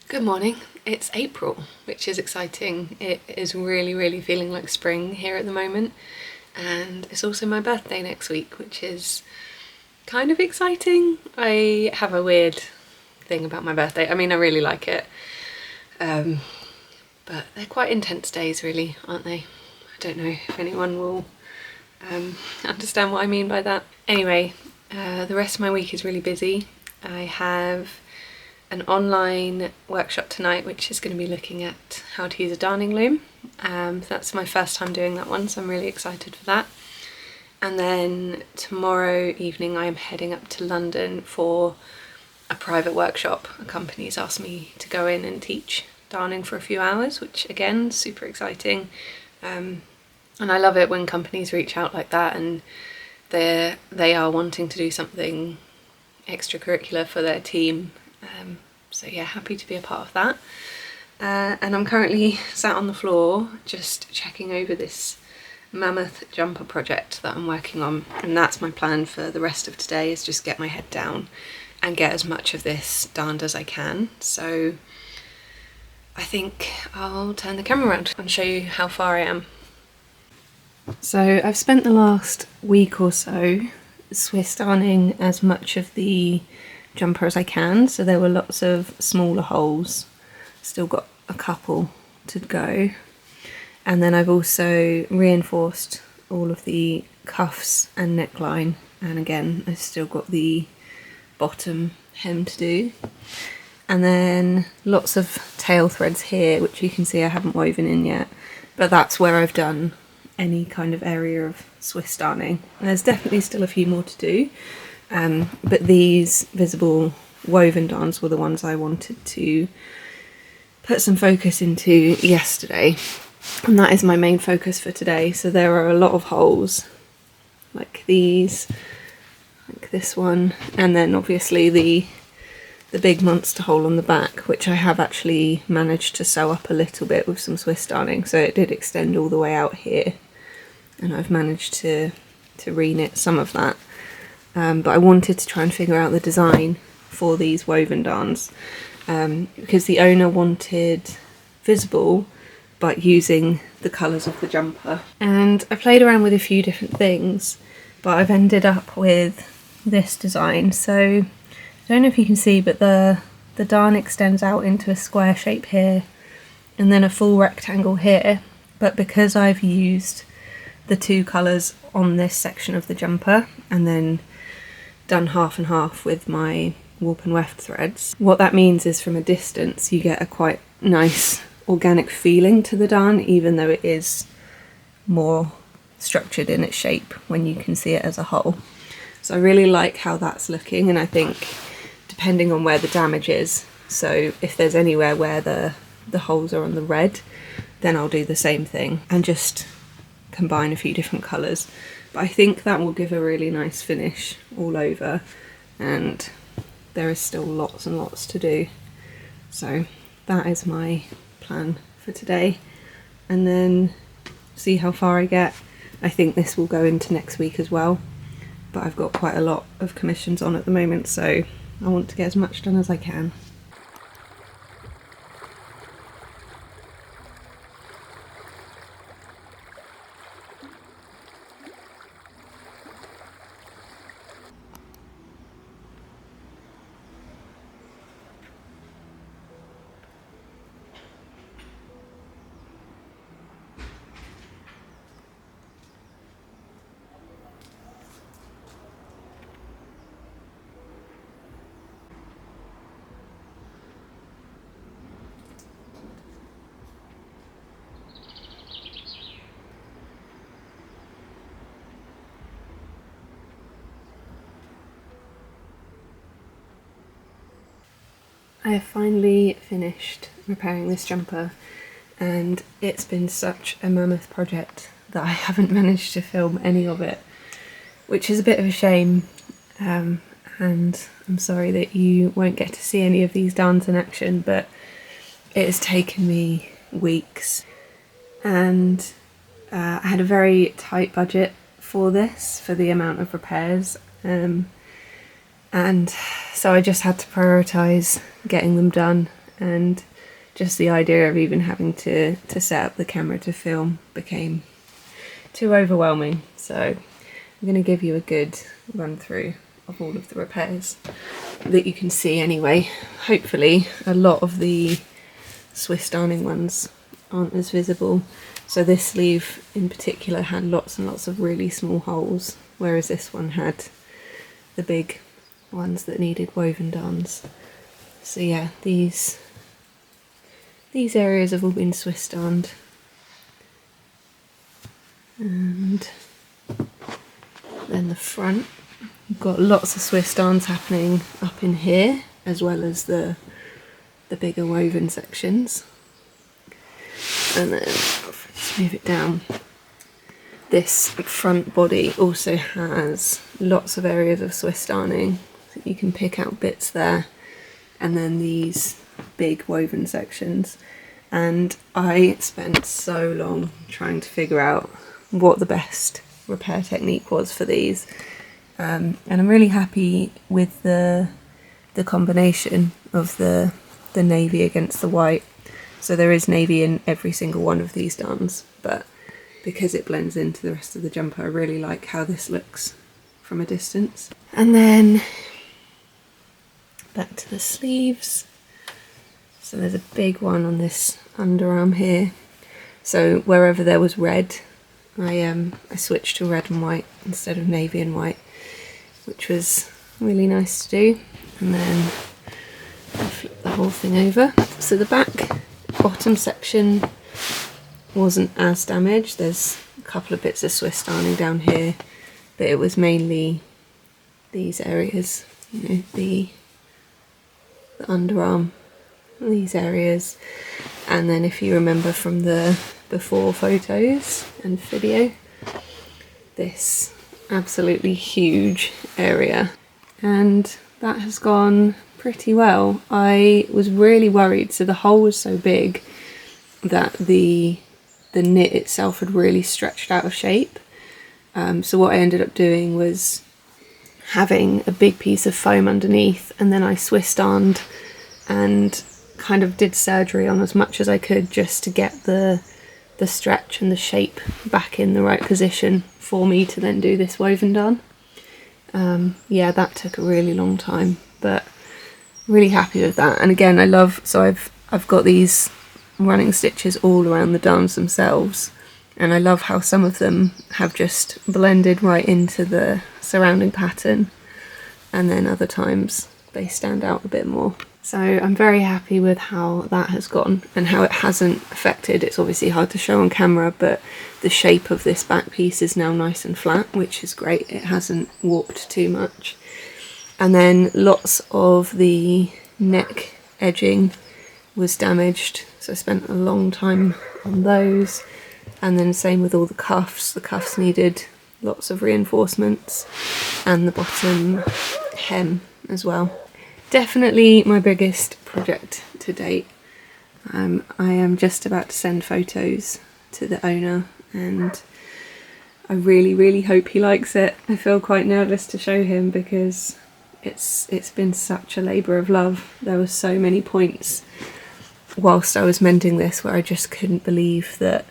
Good morning. It's April, which is exciting. It is really feeling like spring here at the moment, and it's also my birthday next week, which is kind of exciting. I have a weird thing about my birthday. I mean, I really like it, but they're quite intense days really, aren't they? I don't know if anyone will understand what I mean by that. Anyway, the rest of my week is really busy. I have an online workshop tonight which is going to be looking at how to use a darning loom. That's my first time doing that one, so I'm really excited for that. And then tomorrow evening I am heading up to London for a private workshop. A company's asked me to go in and teach darning for a few hours, which again, super exciting. And I love it when companies reach out like that and they are wanting to do something extracurricular for their team. So yeah, happy to be a part of that. And I'm currently sat on the floor just checking over this mammoth jumper project that I'm working on, and that's my plan for the rest of today, is just get my head down and get as much of this darned as I can. So I think I'll turn the camera around and show you how far I am. So I've spent the last week or so Swiss darning as much of the jumper as I can, so there were lots of smaller holes, still got a couple to go, and then I've also reinforced all of the cuffs and neckline, and again I've still got the bottom hem to do, and then lots of tail threads here which you can see I haven't woven in yet, but that's where I've done any kind of area of Swiss darning. And there's definitely still a few more to do. But these visible woven darns were the ones I wanted to put some focus into yesterday, and that is my main focus for today. So there are a lot of holes like these, like this one, and then obviously the big monster hole on the back, which I have actually managed to sew up a little bit with some Swiss darning, so it did extend all the way out here, and I've managed to re-knit some of that. But I wanted to try and figure out the design for these woven darns, because the owner wanted visible but using the colours of the jumper. And I played around with a few different things, but I've ended up with this design. So I don't know if you can see, but the darn extends out into a square shape here and then a full rectangle here, but because I've used the two colours on this section of the jumper and then done half and half with my warp and weft threads, what that means is from a distance you get a quite nice organic feeling to the darn, even though it is more structured in its shape when you can see it as a whole. So I really like how that's looking, and I think depending on where the damage is, so if there's anywhere where the holes are on the red, then I'll do the same thing and just combine a few different colours. But I think that will give a really nice finish all over, and there is still lots and lots to do. So that is my plan for today, and then see how far I get. I think this will go into next week as well, but I've got quite a lot of commissions on at the moment, so I want to get as much done as I can. I have finally finished repairing this jumper, and it's been such a mammoth project that I haven't managed to film any of it, which is a bit of a shame, and I'm sorry that you won't get to see any of these darns in action, but it has taken me weeks, and I had a very tight budget for this, for the amount of repairs, and so I just had to prioritise getting them done, and just the idea of even having to set up the camera to film became too overwhelming. So I'm going to give you a good run through of all of the repairs that you can see anyway. Hopefully a lot of the Swiss darning ones aren't as visible. So this sleeve in particular had lots and lots of really small holes, whereas this one had the big ones that needed woven darns. So yeah, these areas have all been Swiss darned. And then the front, you've got lots of Swiss darns happening up in here, as well as the bigger woven sections. And then, let's move it down. This front body also has lots of areas of Swiss darning, so you can pick out bits there, and then these big woven sections. And I spent so long trying to figure out what the best repair technique was for these, and I'm really happy with the combination of the navy against the white. So there is navy in every single one of these darns, but because it blends into the rest of the jumper, I really like how this looks from a distance. And then back to the sleeves. So there's a big one on this underarm here. So wherever there was red, I switched to red and white instead of navy and white, which was really nice to do. And then I flip the whole thing over. So the bottom section wasn't as damaged. There's a couple of bits of Swiss darning down here, but it was mainly these areas, you know, the underarm, these areas. And then if you remember from the before photos and video, this absolutely huge area, and that has gone pretty well. I was really worried, so the hole was so big that the knit itself had really stretched out of shape. So what I ended up doing was having a big piece of foam underneath, and then I Swiss darned and kind of did surgery on as much as I could just to get the stretch and the shape back in the right position for me to then do this woven darn. Yeah, that took a really long time, but really happy with that. And again, I love, so I've got these running stitches all around the darns themselves, and I love how some of them have just blended right into the surrounding pattern, and then other times they stand out a bit more. So I'm very happy with how that has gone and how it hasn't affected. It's obviously hard to show on camera, but the shape of this back piece is now nice and flat, which is great. It hasn't warped too much. And then lots of the neck edging was damaged, so I spent a long time on those. And then same with all the cuffs. The cuffs needed lots of reinforcements, and the bottom hem as well. Definitely my biggest project to date. I am just about to send photos to the owner, and I really hope he likes it. I feel quite nervous to show him because it's been such a labour of love. There were so many points whilst I was mending this where I just couldn't believe that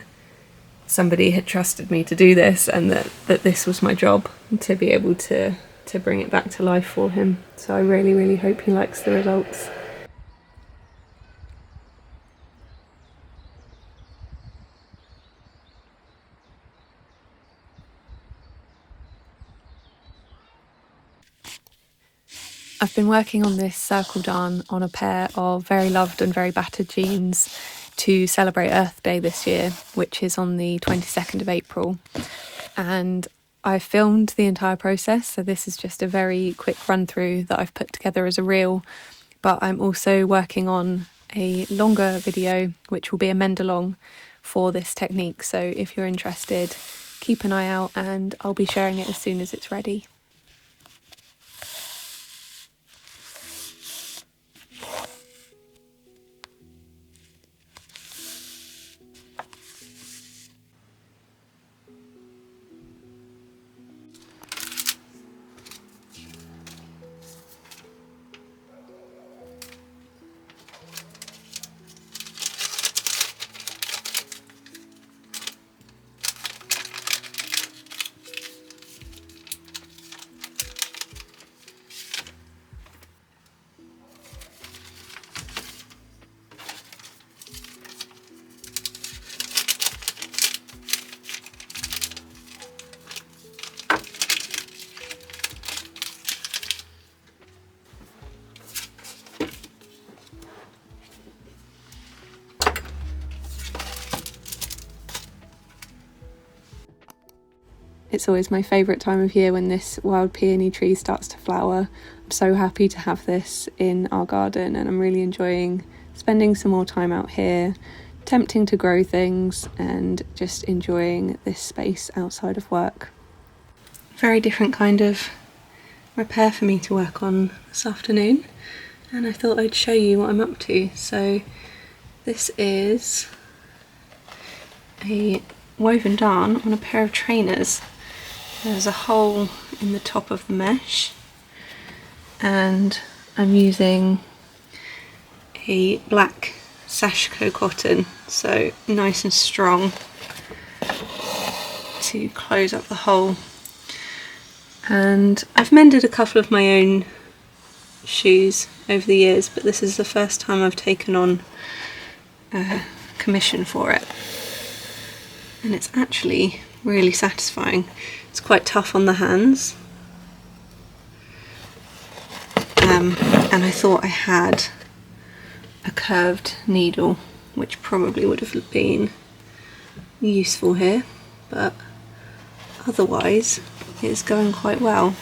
somebody had trusted me to do this, and that this was my job, to be able to bring it back to life for him. So I really hope he likes the results. I've been working on this circle darn on a pair of very loved and very battered jeans to celebrate Earth Day this year, which is on the 22nd of April. And I filmed the entire process, so this is just a very quick run through that I've put together as a reel, but I'm also working on a longer video which will be a mend along for this technique. So if you're interested, keep an eye out and I'll be sharing it as soon as it's ready. It's always my favourite time of year when this wild peony tree starts to flower. I'm so happy to have this in our garden, and I'm really enjoying spending some more time out here, attempting to grow things and just enjoying this space outside of work. Very different kind of repair for me to work on this afternoon, and I thought I'd show you what I'm up to. So this is a woven darn on a pair of trainers. There's a hole in the top of the mesh, and I'm using a black Sashiko cotton, so nice and strong, to close up the hole. And I've mended a couple of my own shoes over the years, but this is the first time I've taken on a commission for it, and it's actually really satisfying. It's quite tough on the hands, and I thought I had a curved needle, which probably would have been useful here, but otherwise it's going quite well.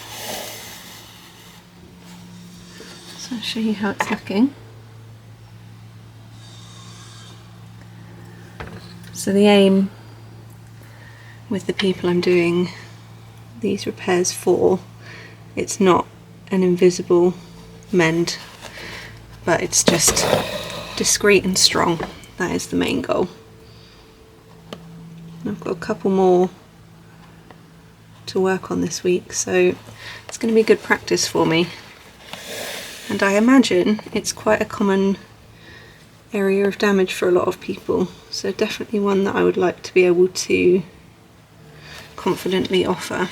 So I'll show you how it's looking. So the aim with the people I'm doing these repairs for, it's not an invisible mend, but it's just discreet and strong. That is the main goal. I've got a couple more to work on this week, so it's going to be good practice for me, and I imagine it's quite a common area of damage for a lot of people, so definitely one that I would like to be able to confidently offer.